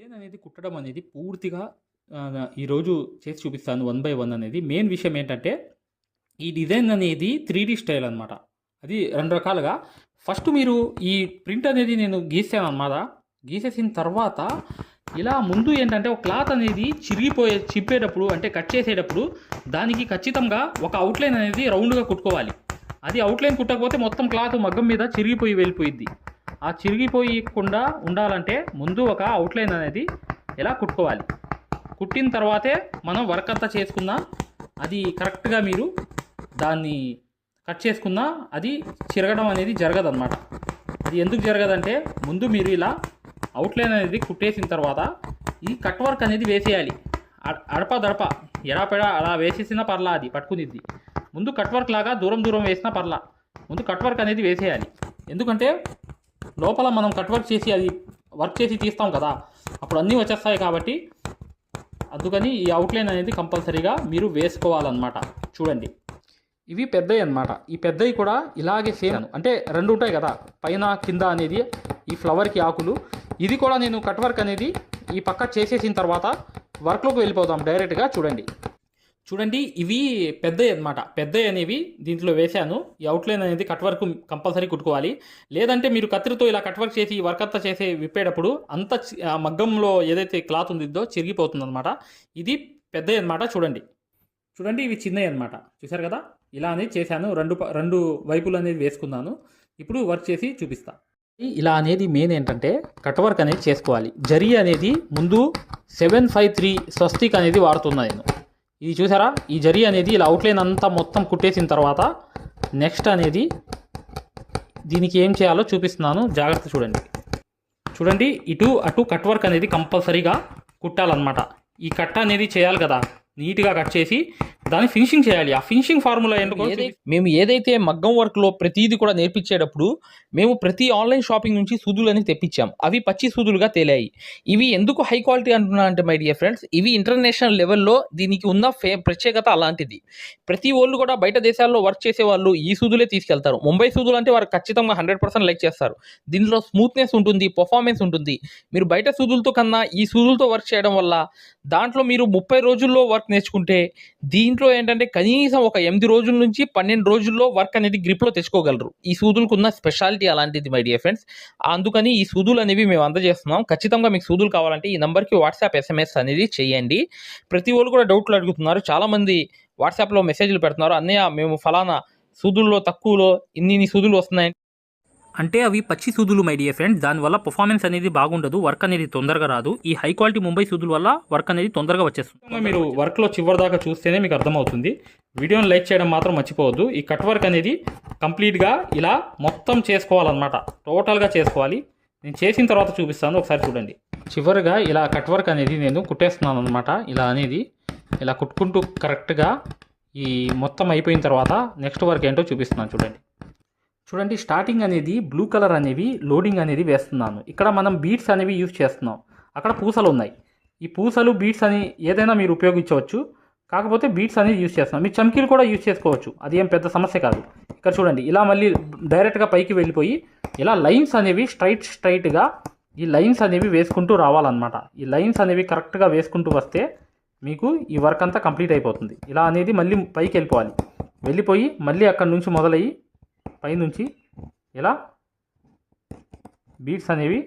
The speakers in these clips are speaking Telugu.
డిజైన్ అనేది కుట్టడం అనేది పూర్తిగా ఈరోజు చేసి చూపిస్తాను వన్ బై వన్ అనేది. మెయిన్ విషయం ఏంటంటే ఈ డిజైన్ అనేది 3D స్టైల్ అనమాట. అది రెండు రకాలుగా. ఫస్ట్ మీరు ఈ ప్రింట్ అనేది నేను గీసాను అనమాట. గీసేసిన తర్వాత ఇలా ముందు ఏంటంటే ఒక క్లాత్ అనేది చిప్పేటప్పుడు అంటే కట్ చేసేటప్పుడు దానికి ఖచ్చితంగా ఒక అవుట్లైన్ అనేది రౌండ్గా కుట్టుకోవాలి. అది అవుట్లైన్ కుట్టకపోతే మొత్తం క్లాత్ మగ్గం మీద చిరిగిపోయి వెళ్ళిపోయిద్ది. ఆ చిరిగిపోయకుండా ఉండాలంటే ముందు ఒక అవుట్లైన్ అనేది ఇలా కుట్టుకోవాలి. కుట్టిన తర్వాతే మనం వర్క్ అంతా చేసుకున్నా అది కరెక్ట్గా మీరు దాన్ని కట్ చేసుకున్నా అది చిరగడం అనేది జరగదన్నమాట. అది ఎందుకు జరగదంటే ముందు మీరు ఇలా అవుట్లైన్ అనేది కుట్టేసిన తర్వాత ఈ కట్ వర్క్ అనేది వేసేయాలి. అడప దడప ఎడాపెడా అలా వేసేసినా పర్లా, అది పట్టుకునిద్ది. ముందు కట్ వర్క్ లాగా దూరం వేసినా పర్లా, ముందు కట్ వర్క్ అనేది వేసేయాలి. ఎందుకంటే లోపల మనం కట్ వర్క్ చేసి అది వర్క్ చేసి తీస్తాం కదా, అప్పుడు అన్నీ వచ్చేస్తాయి. కాబట్టి అందుకని ఈ అవుట్లైన్ అనేది కంపల్సరీగా మీరు వేసుకోవాలన్నమాట. చూడండి, ఇవి పెద్దవి అన్నమాట. ఈ పెద్దవి కూడా ఇలాగే సేమ్ అంటే రెండు ఉంటాయి కదా, పైన కింద అనేది ఈ ఫ్లవర్కి ఆకులు. ఇది కూడా నేను కట్ వర్క్ అనేది ఈ పక్క చేసేసిన తర్వాత వర్క్లోకి వెళ్ళిపోదాం డైరెక్ట్గా. చూడండి ఇవి పెద్దవి అన్నమాట. పెద్దవి అనేవి దీంట్లో వేశాను. ఈ అవుట్లైన్ అనేది కట్ వర్క్ కంపల్సరీ కుట్టుకోవాలి. లేదంటే మీరు కత్తిరితో ఇలా కట్ వర్క్ చేసి వర్క్ అంతా చేసి విప్పేటప్పుడు అంత మగ్గంలో ఏదైతే క్లాత్ ఉందిద్దో చిరిగిపోతుంది అనమాట. ఇది పెద్దవి అన్నమాట. చూడండి ఇవి చిన్నవి అనమాట. చూసారు కదా, ఇలా అనేది చేశాను. రెండు వైపులు అనేది వేసుకున్నాను. ఇప్పుడు వర్క్ చేసి చూపిస్తా. ఇలా అనేది మెయిన్ ఏంటంటే కట్ వర్క్ అనేది చేసుకోవాలి. జరీ అనేది ముందు 753 స్వస్తిక్ అనేది వాడుతున్నా నేను. ఇది చూసారా, ఈ జరీ అనేది ఇలా అవుట్లైన్ అంతా మొత్తం కుట్టేసిన తర్వాత నెక్స్ట్ అనేది దీనికి ఏం చేయాలో చూపిస్తున్నాను, జాగ్రత్త చూడండి. ఇటు అటు కట్ వర్క్ అనేది కంపల్సరీగా కుట్టాలన్నమాట. ఈ కట్ అనేది చేయాలి కదా, నీట్గా కట్ చేసి దాన్ని ఫినిషింగ్ చేయాలి. ఆ ఫినిషింగ్ ఫార్ములా ఏంటో మేము ఏదైతే మగ్గం వర్క్లో ప్రతిదీ కూడా నేర్పించేటప్పుడు మేము ప్రతి ఆన్లైన్ షాపింగ్ నుంచి సూదులని తెప్పించాం. అవి పచ్చి సూదులుగా తేలాయి. ఇవి ఎందుకు హై క్వాలిటీ అంటున్నా అంటే మై డియర్ ఫ్రెండ్స్, ఇవి ఇంటర్నేషనల్ లెవెల్లో దీనికి ఉన్న ప్రత్యేకత అలాంటిది. ప్రతి వాళ్ళు కూడా బయట దేశాల్లో వర్క్ చేసే వాళ్ళు ఈ సూదులే తీసుకెళ్తారు. ముంబై సూదులు అంటే వారు ఖచ్చితంగా 100% లైక్ చేస్తారు. దీనిలో స్మూత్నెస్ ఉంటుంది, పర్ఫార్మెన్స్ ఉంటుంది. మీరు బయట సూదులతో కన్నా ఈ సూదులతో వర్క్ చేయడం వల్ల దాంట్లో మీరు 30 రోజుల్లో వర్క్ నేర్చుకుంటే దీంట్లో ఏంటంటే కనీసం ఒక 8 రోజుల నుంచి 12 రోజుల్లో వర్క్ అనేది గ్రిప్లో తెచ్చుకోగలరు. ఈ సూదులకు ఉన్న స్పెషాలిటీ అలాంటిది మై డియర్ ఫ్రెండ్స్. అందుకని ఈ సూదులు అనేవి మేము అందజేస్తున్నాం. ఖచ్చితంగా మీకు సూదులు కావాలంటే ఈ నెంబర్కి వాట్సాప్ SMS అనేది చేయండి. ప్రతి వాళ్ళు కూడా డౌట్లు అడుగుతున్నారు. చాలామంది వాట్సాప్లో మెసేజ్లు పెడుతున్నారు, అన్నయ్య మేము ఫలానా సూదుల్లో తక్కువలో ఇన్ని సూదులు వస్తున్నాయి అంటే అవి పచ్చి సూదులు మై డియర్ ఫ్రెండ్స్. దానివల్ల పర్ఫార్మెన్స్ అనేది బాగుండదు, వర్క్ అనేది తొందరగా రాదు. ఈ హై క్వాలిటీ ముంబై సూదుల వల్ల వర్క్ అనేది తొందరగా వచ్చేస్తుంది. మీరు వర్క్లో చివరి దాకా చూస్తేనే మీకు అర్థమవుతుంది. వీడియోని లైక్ చేయడం మాత్రం మర్చిపోవద్దు. ఈ కట్ వర్క్ అనేది కంప్లీట్గా ఇలా మొత్తం చేసుకోవాలన్నమాట, టోటల్గా చేసుకోవాలి. నేను చేసిన తర్వాత చూపిస్తాను, ఒకసారి చూడండి. చివరిగా ఇలా కట్ వర్క్ అనేది నేను కుట్టేస్తున్నాను అనమాట. ఇలా కుట్టుకుంటూ కరెక్ట్గా ఈ మొత్తం అయిపోయిన తర్వాత నెక్స్ట్ వర్క్ ఏంటో చూపిస్తున్నాను. చూడండి స్టార్టింగ్ అనేది బ్లూ కలర్ అనేవి లోడింగ్ అనేది వేస్తున్నాను. ఇక్కడ మనం బీడ్స్ అనేవి యూజ్ చేస్తున్నాం. అక్కడ పూసలు ఉన్నాయి. ఈ పూసలు బీడ్స్ అని ఏదైనా మీరు ఉపయోగించవచ్చు. కాకపోతే బీడ్స్ అనేది యూజ్ చేస్తున్నాం. మీరు చమ్కీలు కూడా యూజ్ చేసుకోవచ్చు, అది ఏం పెద్ద సమస్య కాదు. ఇక్కడ చూడండి, ఇలా మళ్ళీ డైరెక్ట్గా పైకి వెళ్ళిపోయి ఇలా లైన్స్ అనేవి స్ట్రైట్గా ఈ లైన్స్ అనేవి వేసుకుంటూ రావాలన్నమాట. ఈ లైన్స్ అనేవి కరెక్ట్గా వేసుకుంటూ వస్తే మీకు ఈ వర్క్ అంతా కంప్లీట్ అయిపోతుంది. ఇలా అనేది మళ్ళీ పైకి వెళ్ళిపోయి మళ్ళీ అక్కడ నుంచి మొదలయ్యి పైనుంచి ఇలా బీడ్స్ అనేవి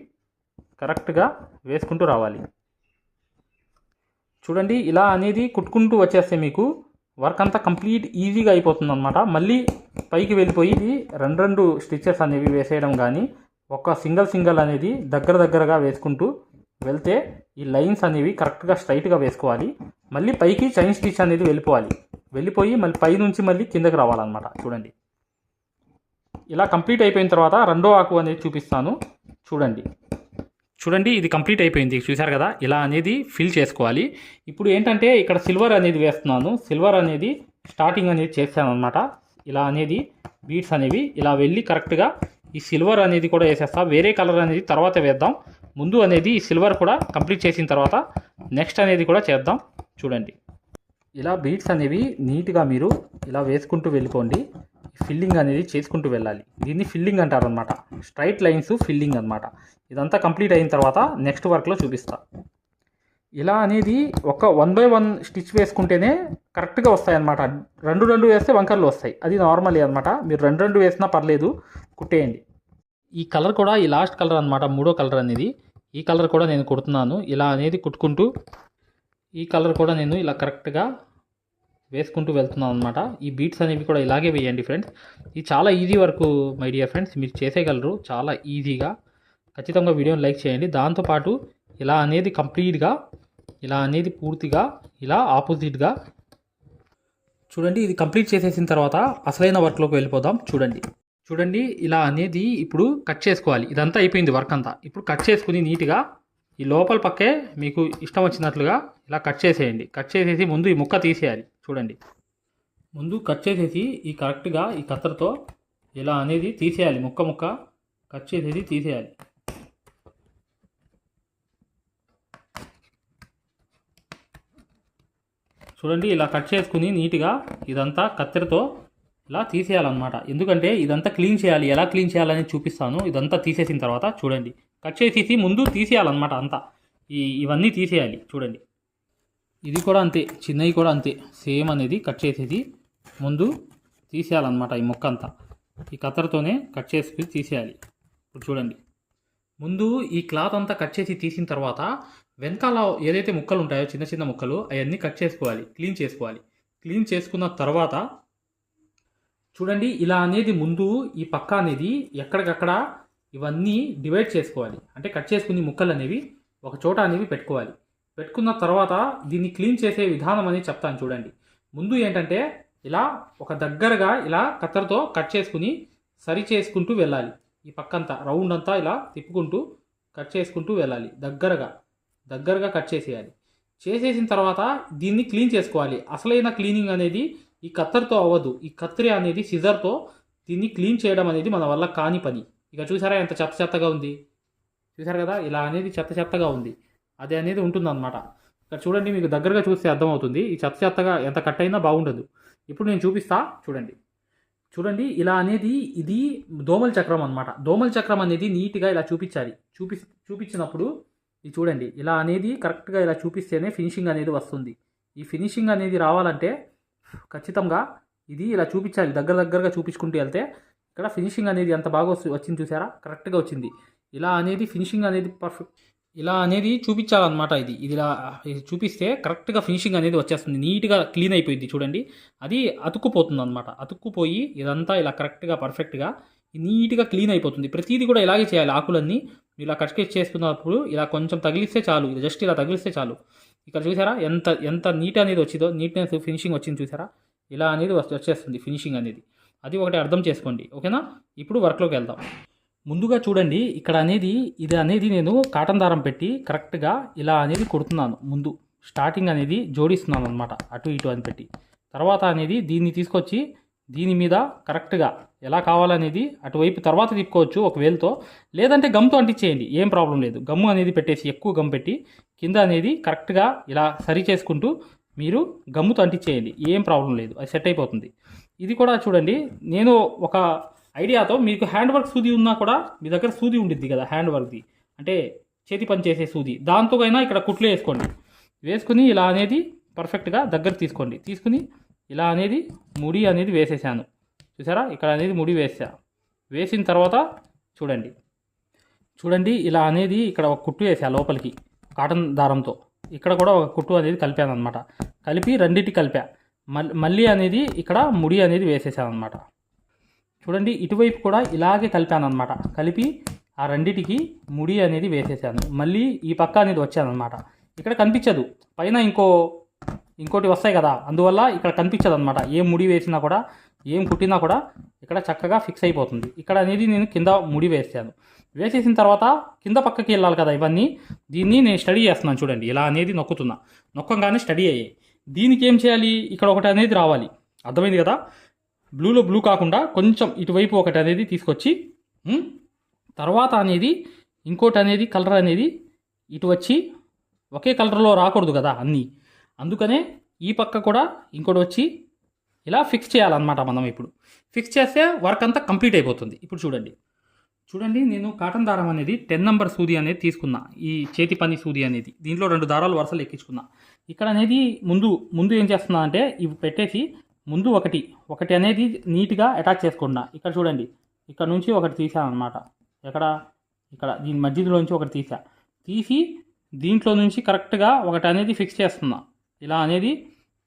కరెక్ట్గా వేసుకుంటూ రావాలి. చూడండి, ఇలా అనేది కుట్టుకుంటూ వచ్చేస్తే మీకు వర్క్ అంతా కంప్లీట్ ఈజీగా అయిపోతుంది అనమాట. మళ్ళీ పైకి వెళ్ళిపోయి రెండు స్టిచెస్ అనేవి వేసేయడం కానీ ఒక సింగిల్ అనేది దగ్గరగా వేసుకుంటూ వెళ్తే ఈ లైన్స్ అనేవి కరెక్ట్గా స్ట్రైట్గా వేసుకోవాలి. మళ్ళీ పైకి చైన్ స్టిచ్ అనేది వెళ్ళిపోయి మళ్ళీ పైనుంచి మళ్ళీ కిందకి రావాలన్నమాట. ఇలా కంప్లీట్ అయిపోయిన తర్వాత రెండో ఆకు అనేది చూపిస్తాను. చూడండి ఇది కంప్లీట్ అయిపోయింది. చూసారు కదా, ఇలా అనేది ఫిల్ చేసుకోవాలి. ఇప్పుడు ఏంటంటే ఇక్కడ సిల్వర్ అనేది వేస్తున్నాను. సిల్వర్ అనేది స్టార్టింగ్ అనేది చేస్తాను అనమాట. ఇలా అనేది బీడ్స్ అనేవి ఇలా వెళ్ళి కరెక్ట్గా ఈ సిల్వర్ అనేది కూడా వేసేస్తా. వేరే కలర్ అనేది తర్వాత వేద్దాం. ముందు అనేది ఈ సిల్వర్ కూడా కంప్లీట్ చేసిన తర్వాత నెక్స్ట్ అనేది కూడా చేద్దాం. చూడండి, ఇలా బీడ్స్ అనేవి నీట్గా మీరు ఇలా వేసుకుంటూ వెళ్ళిపోండి. ఫిల్లింగ్ అనేది చేసుకుంటూ వెళ్ళాలి. దీన్ని ఫిల్లింగ్ అంటారు అనమాట. స్ట్రైట్ లైన్స్ ఫిల్లింగ్ అనమాట. ఇదంతా కంప్లీట్ అయిన తర్వాత నెక్స్ట్ వర్క్లో చూపిస్తా. ఇలా అనేది ఒక 1/1 స్టిచ్ వేసుకుంటేనే కరెక్ట్గా వస్తాయి అన్నమాట. రెండు వేస్తే వంకర్లు వస్తాయి, అది నార్మల్ అనమాట. మీరు రెండు వేసినా పర్లేదు, కుట్టేయండి. ఈ కలర్ కూడా ఈ లాస్ట్ కలర్ అనమాట, మూడో కలర్ అనేది. ఈ కలర్ కూడా నేను కుడుతున్నాను ఇలా అనేది కుట్టుకుంటూ. ఈ కలర్ కూడా నేను ఇలా కరెక్ట్గా వేసుకుంటూ వెళ్తున్నాను అనమాట. ఈ బీట్స్ అనేవి కూడా ఇలాగే వేయండి ఫ్రెండ్స్. ఇది చాలా easy work my dear friends, మీరు చేసేయగలరు చాలా ఈజీగా. ఖచ్చితంగా వీడియోని లైక్ చేయండి. దాంతోపాటు ఇలా అనేది కంప్లీట్గా, ఇలా అనేది పూర్తిగా ఇలా ఆపోజిట్గా చూడండి. ఇది కంప్లీట్ చేసేసిన తర్వాత అసలైన వర్క్లోకి వెళ్ళిపోదాం. చూడండి ఇలా అనేది ఇప్పుడు కట్ చేసుకోవాలి. ఇదంతా అయిపోయింది వర్క్ అంతా. ఇప్పుడు కట్ చేసుకుని నీట్గా ఈ లోపల పక్కే మీకు ఇష్టం వచ్చినట్లుగా ఇలా కట్ చేసేయండి. కట్ చేసేసి ముందు ఈ ముక్క తీసేయాలి. చూడండి, ముందు కట్ చేసేసి ఈ కరెక్ట్గా ఈ కత్తెరతో ఇలా అనేది తీసేయాలి. ముక్క కట్ చేసేసి తీసేయాలి. చూడండి ఇలా కట్ చేసుకుని నీట్గా ఇదంతా కత్తెరతో ఇలా తీసేయాలన్నమాట. ఎందుకంటే ఇదంతా క్లీన్ చేయాలి. ఎలా క్లీన్ చేయాలని చూపిస్తాను. ఇదంతా తీసేసిన తర్వాత చూడండి, కట్ చేసేసి ముందు తీసేయాలన్నమాట అంతా. ఇవన్నీ తీసేయాలి. చూడండి, ఇది కూడా అంతే, చిన్నవి కూడా అంతే సేమ్ అనేది కట్ చేసేసి ముందు తీసేయాలన్నమాట. ఈ ముక్క అంతా ఈ కత్తెరతోనే కట్ చేసి తీసేయాలి. ఇప్పుడు చూడండి, ముందు ఈ క్లాత్ అంతా కట్ చేసి తీసిన తర్వాత వెనకాల ఏదైతే ముక్కలు ఉంటాయో చిన్న చిన్న ముక్కలు అవన్నీ కట్ చేసుకోవాలి, క్లీన్ చేసుకోవాలి. క్లీన్ చేసుకున్న తర్వాత చూడండి ఇలా అనేది ముందు ఈ పక్క అనేది ఎక్కడికక్కడ ఇవన్నీ డివైడ్ చేసుకోవాలి. అంటే కట్ చేసుకుని ముక్కలు అనేవి ఒక చోట అనేవి పెట్టుకోవాలి. పెట్టుకున్న తర్వాత దీన్ని క్లీన్ చేసే విధానం అనేది చెప్తాను. చూడండి, ముందు ఏంటంటే ఇలా ఒక దగ్గరగా ఇలా కత్తెరతో కట్ చేసుకుని సరి చేసుకుంటూ వెళ్ళాలి. ఈ పక్కంతా రౌండ్ అంతా ఇలా తిప్పుకుంటూ కట్ చేసుకుంటూ వెళ్ళాలి. దగ్గరగా కట్ చేసేయాలి. చేసేసిన తర్వాత దీన్ని క్లీన్ చేసుకోవాలి. అసలైన క్లీనింగ్ అనేది ఈ కత్తెరతో అవ్వదు. ఈ కత్తెర అనేది సిజర్తో దీన్ని క్లీన్ చేయడం అనేది మన వల్ల కాని పని. ఇక చూసారా ఎంత చెత్తగా ఉంది, చూసారు కదా, ఇలా అనేది చెత్తగా ఉంది. అది అనేది ఉంటుందన్నమాట. ఇక్కడ చూడండి, మీకు దగ్గరగా చూస్తే అర్థమవుతుంది. ఈ చెత్తగా ఎంత కట్ అయినా బాగుండదు. ఇప్పుడు నేను చూపిస్తా. చూడండి ఇలా అనేది ఇది దోమల చక్రం అనమాట. దోమల చక్రం అనేది నీట్గా ఇలా చూపించాలి. చూపించినప్పుడు ఇది చూడండి, ఇలా అనేది కరెక్ట్గా ఇలా చూపిస్తేనే ఫినిషింగ్ అనేది వస్తుంది. ఈ ఫినిషింగ్ అనేది రావాలంటే ఖచ్చితంగా ఇది ఇలా చూపించాలి. దగ్గరగా చూపించుకుంటూ వెళ్తే ఇక్కడ ఫినిషింగ్ అనేది ఎంత బాగా వచ్చింది చూసారా, కరెక్ట్గా వచ్చింది. ఇలా అనేది ఫినిషింగ్ అనేది పర్ఫెక్ట్ ఇలా అనేది చూపించాలన్నమాట. ఇది ఇలా చూపిస్తే కరెక్ట్గా ఫినిషింగ్ అనేది వచ్చేస్తుంది. నీట్గా క్లీన్ అయిపోయింది. చూడండి, అది అతుక్కుపోతుంది అనమాట. అతుక్కుపోయి ఇదంతా ఇలా కరెక్ట్గా పర్ఫెక్ట్గా నీట్గా క్లీన్ అయిపోతుంది. ప్రతిదీ కూడా ఇలాగే చేయాలి. ఆకులన్నీ ఇలా కట్ చేసుకున్నప్పుడు ఇలా కొంచెం తగిలిస్తే చాలు, ఇది జస్ట్ ఇలా తగిలిస్తే చాలు. ఇక్కడ చూసారా ఎంత నీట్ అనేది వచ్చిందో, నీట్నెస్ ఫినిషింగ్ వచ్చింది చూసారా. ఇలా అనేది వచ్చేస్తుంది ఫినిషింగ్ అనేది. అది ఒకటి అర్థం చేసుకోండి, ఓకేనా. ఇప్పుడు వర్క్లోకి వెళ్దాం. ముందుగా చూడండి, ఇక్కడ అనేది ఇది అనేది నేను కాటన్ దారం పెట్టి కరెక్ట్గా ఇలా అనేది కుడుతున్నాను. ముందు స్టార్టింగ్ అనేది జోడిస్తున్నాను అనమాట, అటు ఇటు అని పెట్టి. తర్వాత అనేది దీన్ని తీసుకొచ్చి దీని మీద కరెక్ట్గా ఎలా కావాలనేది అటువైపు తర్వాత తిప్పుకోవచ్చు ఒక వేలుతో, లేదంటే గమ్తో అంటించేయండి, ఏం ప్రాబ్లం లేదు. గమ్ము అనేది పెట్టేసి ఎక్కువ గమ్ పెట్టి కింద అనేది కరెక్ట్గా ఇలా సరి చేసుకుంటూ మీరు గమ్ముతో అంటించేయండి, ఏం ప్రాబ్లం లేదు, అది సెట్ అయిపోతుంది. ఇది కూడా చూడండి, నేను ఒక ఐడియాతో మీకు హ్యాండ్ వర్క్ సూది ఉన్నా కూడా మీ దగ్గర సూది ఉండిద్ది కదా, హ్యాండ్ వర్క్ది అంటే చేతి పని చేసే సూది, దాంతో అయినా ఇక్కడ కుట్లు వేసుకోండి. వేసుకుని ఇలా అనేది పర్ఫెక్ట్గా దగ్గర తీసుకుని ఇలా అనేది ముడి అనేది వేసేసాను చూసారా. ఇక్కడ అనేది ముడి వేసిన తర్వాత చూడండి ఇలా అనేది ఇక్కడ ఒక కుట్టు వేసా లోపలికి కాటన్ దారంతో. ఇక్కడ కూడా ఒక కుట్టు అనేది కలిపాను అనమాట. కలిపి రెండింటి కలిపా. మళ్ళీ అనేది ఇక్కడ ముడి అనేది వేసేసాను అనమాట. చూడండి, ఇటువైపు కూడా ఇలాగే కలిపాను అనమాట. కలిపి ఆ రెండిటికి ముడి అనేది వేసేసాను. మళ్ళీ ఈ పక్క అనేది వచ్చాను అనమాట. ఇక్కడ కనిపించదు, పైన ఇంకోటి వస్తాయి కదా, అందువల్ల ఇక్కడ కనిపించదు అనమాట. ఏం ముడి వేసినా కూడా ఏం కుట్టినా కూడా ఇక్కడ చక్కగా ఫిక్స్ అయిపోతుంది. ఇక్కడ అనేది నేను కింద ముడి వేసేసిన తర్వాత కింద పక్కకి వెళ్ళాలి కదా ఇవన్నీ, దీన్ని నేను స్టడీ చేస్తున్నాను. చూడండి, ఇలా అనేది నొక్కంగానే స్టడీ అయ్యాయి. దీనికి ఏం చేయాలి, ఇక్కడ ఒకటి అనేది రావాలి, అర్థమైంది కదా. బ్లూలో బ్లూ కాకుండా కొంచెం ఇటువైపు ఒకటి అనేది తీసుకొచ్చి తర్వాత అనేది ఇంకోటి అనేది కలర్ అనేది ఇటు వచ్చి ఒకే కలర్లో రాకూడదు కదా అన్నీ, అందుకనే ఈ పక్క కూడా ఇంకోటి వచ్చి ఇలా ఫిక్స్ చేయాలన్నమాట. మనం ఇప్పుడు ఫిక్స్ చేస్తే వర్క్ అంతా కంప్లీట్ అయిపోతుంది. ఇప్పుడు చూడండి, చూడండి, నేను కాటన్ దారం అనేది 10 నంబర్ సూది అనేది తీసుకున్నా. ఈ చేతి పని సూది అనేది దీంట్లో 2 దారాలు వరుసలు ఎక్కించుకున్నా. ఇక్కడ అనేది ముందు ఏం చేస్తున్నా అంటే ఇవి పెట్టేసి ముందు ఒకటి అనేది నీట్గా అటాచ్ చేసుకున్నా. ఇక్కడ చూడండి, ఇక్కడ నుంచి ఒకటి తీసాను అనమాట. ఇక్కడ దీని మధ్యలోంచి ఒకటి తీసి దీంట్లో నుంచి కరెక్ట్గా ఒకటి అనేది ఫిక్స్ చేస్తున్నా. ఇలా అనేది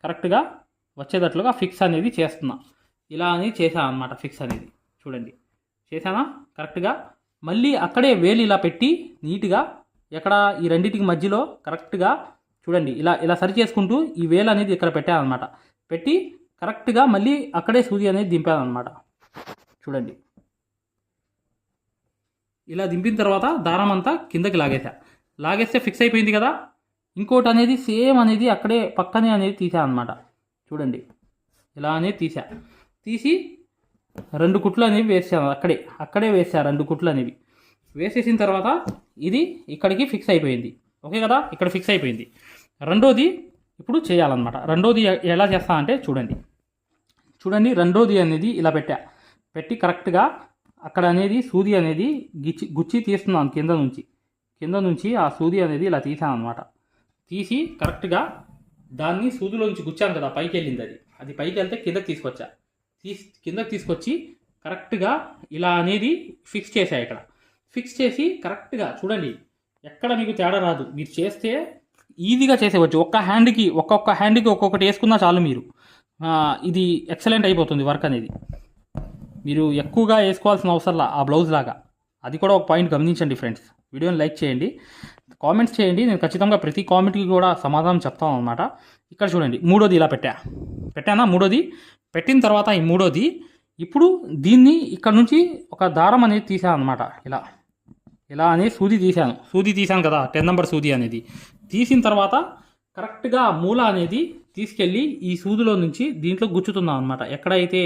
కరెక్ట్గా వచ్చేటట్లుగా ఫిక్స్ అనేది చేస్తున్నా. ఇలా అనేది చేశాను అనమాట. ఫిక్స్ అనేది చూడండి చేశానా కరెక్ట్గా. మళ్ళీ అక్కడే వేలు ఇలా పెట్టి నీట్గా ఈ రెండింటికి మధ్యలో కరెక్ట్గా చూడండి ఇలా సరి చేసుకుంటూ ఈ వేలు అనేది ఇక్కడ పెట్టాను అనమాట. పెట్టి కరెక్ట్గా మళ్ళీ అక్కడే సూది అనేది దింపాను అనమాట. చూడండి ఇలా దింపిన తర్వాత దారం అంతా కిందకి లాగేస్తే ఫిక్స్ అయిపోయింది కదా. ఇంకోటి అనేది సేమ్ అనేది అక్కడే పక్కనే అనేది తీసా అనమాట. చూడండి ఇలా అనేది తీసి 2 కుట్లు అనేవి వేసాను. అక్కడే వేసా 2 కుట్లు అనేవి వేసేసిన తర్వాత ఇది ఇక్కడికి ఫిక్స్ అయిపోయింది. ఓకే కదా, ఇక్కడ ఫిక్స్ అయిపోయింది. రెండోది ఇప్పుడు చేయాలన్నమాట. రెండోది ఎలా చేస్తా అంటే చూడండి రెండోది అనేది ఇలా పెట్టి కరెక్ట్గా అక్కడ అనేది సూది అనేది గుచ్చి తీస్తున్నాను. కింద నుంచి ఆ సూది అనేది ఇలా తీసాను అనమాట. తీసి కరెక్ట్గా దాన్ని సూదిలోంచి గుచ్చాను కదా, పైకి వెళ్ళింది. అది పైకి వెళ్తే కిందకి తీసుకొచ్చి కరెక్ట్గా ఇలా అనేది ఫిక్స్ చేశా. ఇక్కడ ఫిక్స్ చేసి కరెక్ట్గా చూడండి, ఎక్కడ మీకు తేడా రాదు. మీరు చేస్తే ఈజీగా చేసేవచ్చు. ఒక్కొక్క హ్యాండ్కి ఒక్కొక్కటి వేసుకున్నా చాలు. మీరు ఇది ఎక్సలెంట్ అయిపోతుంది వర్క్ అనేది. మీరు ఎక్కువగా వేసుకోవాల్సిన అవసరంలా ఆ బ్లౌజ్ లాగా. అది కూడా ఒక పాయింట్ గమనించండి ఫ్రెండ్స్. వీడియోని లైక్ చేయండి, కామెంట్స్ చేయండి. నేను ఖచ్చితంగా ప్రతి కామెంట్కి కూడా సమాధానం చెప్తాను అనమాట. ఇక్కడ చూడండి మూడోది ఇలా పెట్టానా. మూడోది పెట్టిన తర్వాత ఈ మూడోది ఇప్పుడు దీన్ని ఇక్కడ నుంచి ఒక దారం అనేది తీసాను అనమాట. ఇలా అనేది సూది తీసాను కదా, 10 నంబర్ సూది అనేది తీసిన తర్వాత కరెక్ట్గా మూల అనేది తీసుకెళ్ళి ఈ సూదిలో నుంచి దీంట్లో గుచ్చుతున్నాను అనమాట. ఎక్కడైతే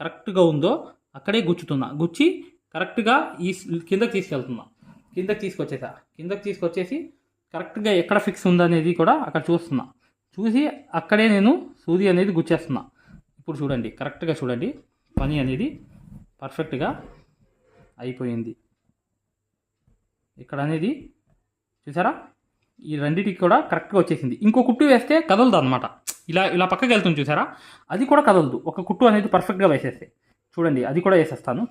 కరెక్ట్గా ఉందో అక్కడే గుచ్చి కరెక్ట్గా ఈ కిందకి తీసుకొచ్చేసి కరెక్ట్గా ఎక్కడ ఫిక్స్ ఉందనేది కూడా అక్కడ చూసి అక్కడే నేను సూది అనేది గుచ్చేస్తున్నా. ఇప్పుడు చూడండి కరెక్ట్గా చూడండి, పని అనేది పర్ఫెక్ట్గా అయిపోయింది. ఇక్కడ అనేది చూసారా, ఈ రెండింటికి కూడా కరెక్ట్గా వచ్చేసింది. ఇంకో కుట్టు వేస్తే కదలదు అనమాట. ఇలా పక్కకి వెళ్తుంది చూసారా, అది కూడా కదలదు. ఒక కుట్టు అనేది పర్ఫెక్ట్గా వేసేస్తే చూడండి, అది కూడా వేసేస్తాను.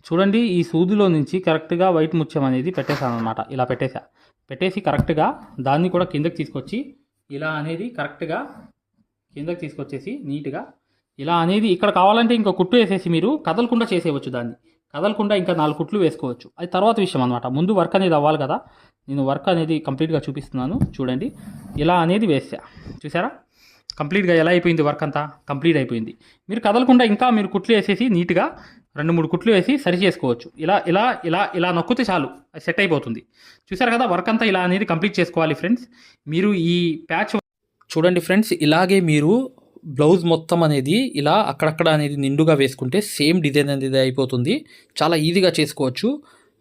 చూడండి ఈ సూదిలో నుంచి కరెక్ట్గా వైట్ ముత్యం అనేది పెట్టేశాను అనమాట. ఇలా పెట్టేసి కరెక్ట్గా దాన్ని కూడా కిందకి తీసుకొచ్చి ఇలా అనేది కరెక్ట్గా కిందకి తీసుకొచ్చేసి నీట్గా ఇలా అనేది ఇక్కడ కావాలంటే ఇంకో కుట్టు వేసేసి మీరు కదలకుండా చేసేయవచ్చు. దాన్ని కదలకుండా ఇంకా 4 కుట్లు వేసుకోవచ్చు. అది తర్వాత విషయం అనమాట. ముందు వర్క్ అనేది అవ్వాలి కదా. నేను వర్క్ అనేది కంప్లీట్గా చూపిస్తున్నాను. చూడండి ఇలా అనేది చూసారా కంప్లీట్గా ఎలా అయిపోయింది. వర్క్ అంతా కంప్లీట్ అయిపోయింది. మీరు కదలకుండా ఇంకా మీరు కుట్లు వేసేసి నీట్గా 2-3 కుట్లు వేసి సరి చేసుకోవచ్చు. ఇలా నొక్కితే చాలు, అది సెట్ అయిపోతుంది. చూసారు కదా, వర్క్ అంతా ఇలా అనేది కంప్లీట్ చేసుకోవాలి ఫ్రెండ్స్. మీరు ఈ ప్యాచ్ చూడండి ఫ్రెండ్స్, ఇలాగే మీరు బ్లౌజ్ మొత్తం అనేది ఇలా అక్కడక్కడ అనేది నిండుగా వేసుకుంటే సేమ్ డిజైన్ అనేది అయిపోతుంది. చాలా ఈజీగా చేసుకోవచ్చు.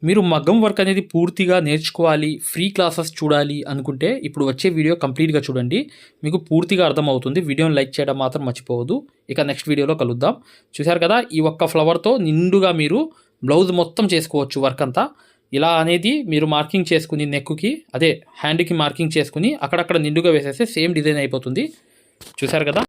మీరు మగ్గం వర్క్ అనేది పూర్తిగా నేర్చుకోవాలి, ఫ్రీ క్లాసెస్ చూడాలి అనుకుంటే ఇప్పుడు వచ్చే వీడియో కంప్లీట్గా చూడండి, మీకు పూర్తిగా అర్థమవుతుంది. వీడియోని లైక్ చేయడం మాత్రం మర్చిపోవద్దు. ఇక నెక్స్ట్ వీడియోలో కలుద్దాం. చూశారు కదా, ఈ ఒక్క ఫ్లవర్తో నిండుగా మీరు బ్లౌజ్ మొత్తం చేసుకోవచ్చు. వర్క్ అంతా ఇలా అనేది మీరు మార్కింగ్ చేసుకుని నెక్కుకి హ్యాండ్కి మార్కింగ్ చేసుకుని అక్కడక్కడ నిండుగా వేసేస్తే సేమ్ డిజైన్ అయిపోతుంది. చూశారు కదా.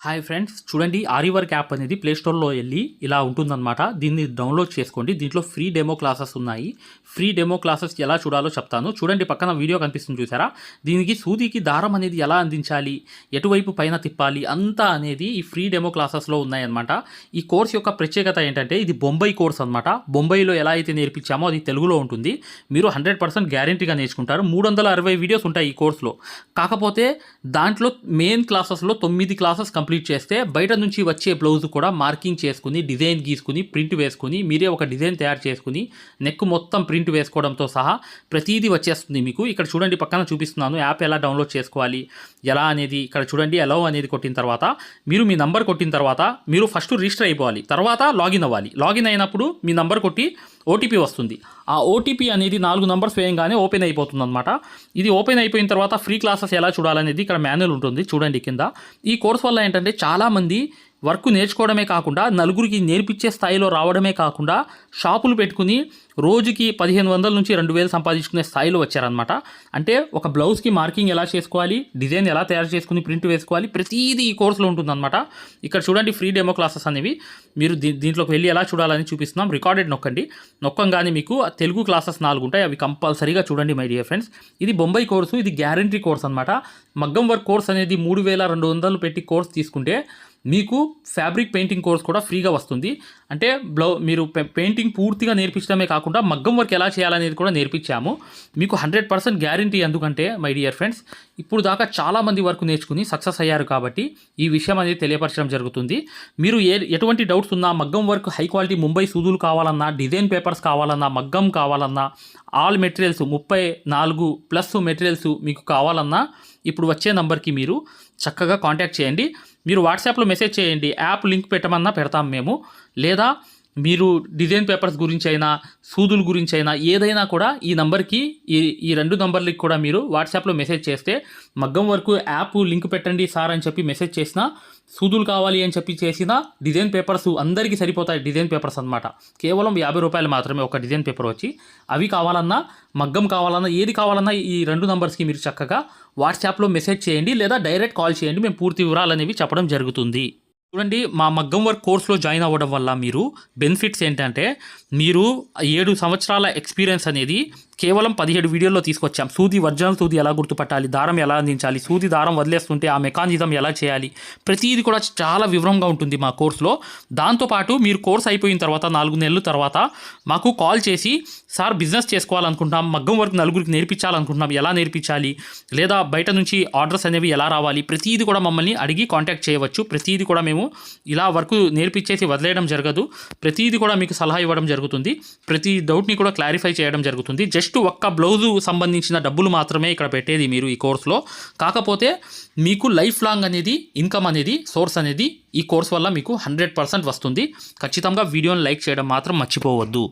హాయ్ ఫ్రెండ్స్, చూడండి ఆరి వర్క్ యాప్ అనేది ప్లేస్టోర్లో వెళ్ళి ఇలా ఉంటుందన్నమాట. దీన్ని డౌన్లోడ్ చేసుకోండి. దీంట్లో ఫ్రీ డెమో క్లాసెస్ ఉన్నాయి. ఫ్రీ డెమో క్లాసెస్ ఎలా చూడాలో చెప్తాను. చూడండి పక్కన వీడియో కనిపిస్తుంది చూసారా, దీనికి సూదికి దారం అనేది ఎలా అందించాలి, ఎటువైపు పైన తిప్పాలి అంతా అనేది ఈ ఫ్రీ డెమో క్లాసెస్లో ఉన్నాయన్నమాట. ఈ కోర్స్ యొక్క ప్రత్యేకత ఏంటంటే ఇది బొంబాయి కోర్స్ అనమాట. బొంబాయిలో ఎలా అయితే నేర్పించామో అది తెలుగులో ఉంటుంది. మీరు 100% గ్యారంటీగా నేర్చుకుంటారు. 360 వీడియోస్ ఉంటాయి ఈ కోర్సులో. కాకపోతే దాంట్లో మెయిన్ క్లాసెస్లో 9 క్లాసెస్ కంప్లీట్ చేస్తే బయట నుంచి వచ్చే బ్లౌజ్ కూడా మార్కింగ్ చేసుకుని డిజైన్ గీసుకుని ప్రింట్ వేసుకుని మీరే ఒక డిజైన్ తయారు చేసుకుని నెక్ మొత్తం ప్రింట్ వేసుకోవడంతో సహా ప్రతిదీ వచ్చేస్తుంది మీకు. ఇక్కడ చూడండి పక్కన చూపిస్తున్నాను యాప్ ఎలా డౌన్లోడ్ చేసుకోవాలి ఎలా అనేది. ఇక్కడ చూడండి అలౌ అనేది కొట్టిన తర్వాత మీరు మీ నంబర్ కొట్టిన తర్వాత మీరు ఫస్ట్ రిజిస్టర్ అయిపోవాలి, తర్వాత లాగిన్ అవ్వాలి. లాగిన్ అయినప్పుడు మీ నంబర్ కొట్టి ఓటీపీ వస్తుంది. ఆ ఓటీపీ అనేది 4 నంబర్స్ వేయంగానే ఓపెన్ అయిపోతుంది అనమాట. ఇది ఓపెన్ అయిపోయిన తర్వాత ఫ్రీ క్లాసెస్ ఎలా చూడాలనేది ఇక్కడ మాన్యువల్ ఉంటుంది చూడండి కింద. ఈ కోర్స్ వల్ల ఏంటంటే చాలామంది వర్క్ నేర్చుకోవడమే కాకుండా నలుగురికి నేర్పించే స్థాయిలో రావడమే కాకుండా షాపులు పెట్టుకుని రోజుకి 1500 నుంచి 2000 సంపాదించుకునే స్థాయిలో వచ్చారనమాట. అంటే ఒక బ్లౌజ్కి మార్కింగ్ ఎలా చేసుకోవాలి, డిజైన్ ఎలా తయారు చేసుకుని ప్రింట్ వేసుకోవాలి, ప్రతిదీ ఈ కోర్సులో ఉంటుందన్నమాట. ఇక్కడ చూడండి ఫ్రీ డెమో క్లాసెస్ అనేవి మీరు దీంట్లోకి వెళ్ళి ఎలా చూడాలని చూపిస్తున్నాం. రికార్డెడ్ నొక్కంగానే మీకు తెలుగు క్లాసెస్ 4 ఉంటాయి, అవి కంపల్సరీగా చూడండి మై డియర్ ఫ్రెండ్స్. ఇది బొంబాయి కోర్సు, ఇది గ్యారంటీ కోర్స్ అనమాట. మగ్గం వర్క్ కోర్స్ అనేది 3200 పెట్టి కోర్స్ తీసుకుంటే మీకు ఫ్యాబ్రిక్ పెయింటింగ్ కోర్స్ కూడా ఫ్రీగా వస్తుంది. అంటే మీరు పెయింటింగ్ పూర్తిగా నేర్పించడమే కాకుండా మగ్గం వర్క్ ఎలా చేయాలనేది కూడా నేర్పించాము. మీకు 100% గ్యారంటీ. ఎందుకంటే మై డియర్ ఫ్రెండ్స్, ఇప్పుడు దాకా చాలామంది వర్క్ నేర్చుకుని సక్సెస్ అయ్యారు కాబట్టి ఈ విషయం అనేది తెలియపరచడం జరుగుతుంది. మీరు ఎటువంటి డౌట్స్ ఉన్నా, మగ్గం వర్క్ హై క్వాలిటీ ముంబై సూదులు కావాలన్నా, డిజైన్ పేపర్స్ కావాలన్నా, మగ్గం కావాలన్నా, ఆల్ మెటీరియల్స్ 34+ మెటీరియల్స్ మీకు కావాలన్నా ఇప్పుడు వచ్చే నంబర్కి మీరు చక్కగా కాంటాక్ట్ చేయండి. మీరు వాట్సాప్లో మెసేజ్ చేయండి, యాప్ లింక్ పెట్టమన్నా పెడతాం మేము. లేదా మీరు డిజైన్ పేపర్స్ గురించి అయినా, సూదుల గురించి అయినా ఏదైనా కూడా ఈ నంబర్కి, ఈ 2 నంబర్లకి కూడా మీరు వాట్సాప్లో మెసేజ్ చేస్తే మగ్గం వరకు యాప్ లింక్ పెట్టండి సార్ అని చెప్పి మెసేజ్ చేసినా, సూదులు కావాలి అని చెప్పి చేసిన డిజైన్ పేపర్స్ అందరికీ సరిపోతాయి. డిజైన్ పేపర్స్ అనమాట కేవలం 50 రూపాయలు మాత్రమే ఒక డిజైన్ పేపర్ వచ్చి. అవి కావాలన్నా, మగ్గం కావాలన్నా, ఏది కావాలన్నా ఈ 2 నంబర్స్కి మీరు చక్కగా వాట్సాప్లో మెసేజ్ చేయండి లేదా డైరెక్ట్ కాల్ చేయండి. మేము పూర్తి వివరాలు అనేవి చెప్పడం జరుగుతుంది. చూడండి, మా మగ్గం వర్క్ కోర్సులో జాయిన్ అవ్వడం వల్ల మీరు బెనిఫిట్స్ ఏంటంటే, మీరు 7 సంవత్సరాల ఎక్స్పీరియన్స్ అనేది కేవలం 17 వీడియోల్లో తీసుకొచ్చాం. ఒరిజినల్ సూది ఎలా గుర్తుపట్టాలి, దారం ఎలా అందించాలి, సూది దారం వదిలేస్తుంటే ఆ మెకానిజం ఎలా చేయాలి, ప్రతిదీ కూడా చాలా వివరంగా ఉంటుంది మా కోర్సులో. దాంతోపాటు మీరు కోర్స్ అయిపోయిన తర్వాత 4 నెలల తర్వాత మాకు కాల్ చేసి, సార్ బిజినెస్ చేసుకోవాలనుకుంటున్నాం, మగ్గం వర్క్ నలుగురికి నేర్పించాలనుకుంటున్నాం, ఎలా నేర్పించాలి, లేదా బయట నుంచి ఆర్డర్స్ అనేవి ఎలా రావాలి, ప్రతిదీ కూడా మమ్మల్ని అడిగి కాంటాక్ట్ చేయవచ్చు. ప్రతిదీ కూడా మేము ఇలా వర్క్ నేర్పించేసి వదిలేయడం జరగదు. ప్రతిదీ కూడా మీకు సలహా ఇవ్వడం జరుగుతుంది. ప్రతి డౌట్ని కూడా క్లారిఫై చేయడం జరుగుతుంది. జస్ట్ ఒక్క బ్లౌజు సంబంధించిన డబ్బులు మాత్రమే ఇక్కడ పెట్టేది మీరు ఈ కోర్సులో. కాకపోతే మీకు లైఫ్ లాంగ్ అనేది ఇన్కమ్ అనేది, సోర్స్ అనేది ఈ కోర్స్ వల్ల మీకు 100% వస్తుంది. ఖచ్చితంగా వీడియోని లైక్ చేయడం మాత్రం మర్చిపోవద్దు.